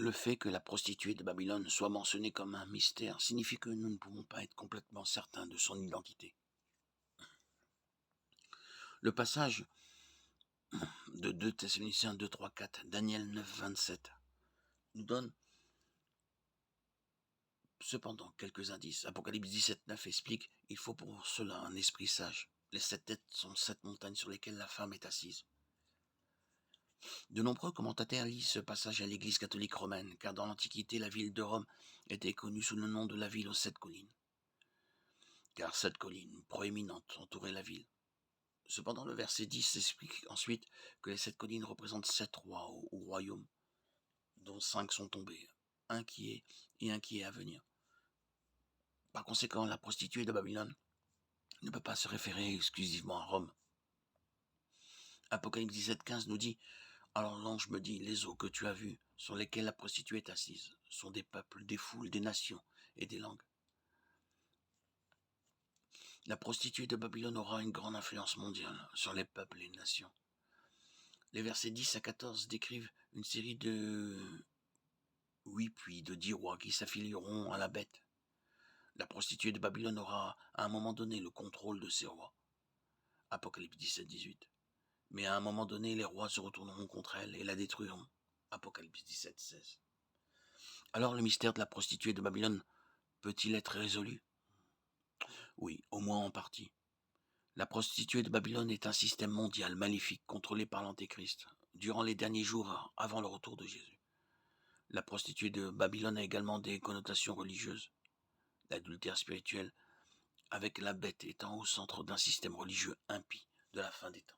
Le fait que la prostituée de Babylone soit mentionnée comme un mystère signifie que nous ne pouvons pas être complètement certains de son identité. Le passage de 2 Thessaloniciens 2, 3, 4, Daniel 9, 27 nous donne cependant quelques indices. Apocalypse 17, 9 explique: il faut pour cela un esprit sage. Les 7 têtes sont 7 montagnes sur lesquelles la femme est assise. De nombreux commentateurs lisent ce passage à l'Église catholique romaine, car dans l'Antiquité, la ville de Rome était connue sous le nom de la ville aux 7 collines, car 7 collines proéminentes entouraient la ville. Cependant, le verset 10 explique ensuite que les 7 collines représentent 7 rois au royaume, dont 5 sont tombés, un qui est et un qui est à venir. Par conséquent, la prostituée de Babylone ne peut pas se référer exclusivement à Rome. Apocalypse 17, 15 nous dit: alors l'ange me dit: les eaux que tu as vues, sur lesquelles la prostituée est assise, sont des peuples, des foules, des nations et des langues. La prostituée de Babylone aura une grande influence mondiale sur les peuples et les nations. Les versets 10 à 14 décrivent une série de 8 puis de 10 rois qui s'affilieront à la bête. La prostituée de Babylone aura à un moment donné le contrôle de ces rois. Apocalypse 17, 18. Mais à un moment donné, les rois se retourneront contre elle et la détruiront. Apocalypse 17, 16. Alors le mystère de la prostituée de Babylone peut-il être résolu? Oui, au moins en partie. La prostituée de Babylone est un système mondial maléfique contrôlé par l'Antéchrist durant les derniers jours avant le retour de Jésus. La prostituée de Babylone a également des connotations religieuses. L'adultère spirituel avec la bête étant au centre d'un système religieux impie de la fin des temps.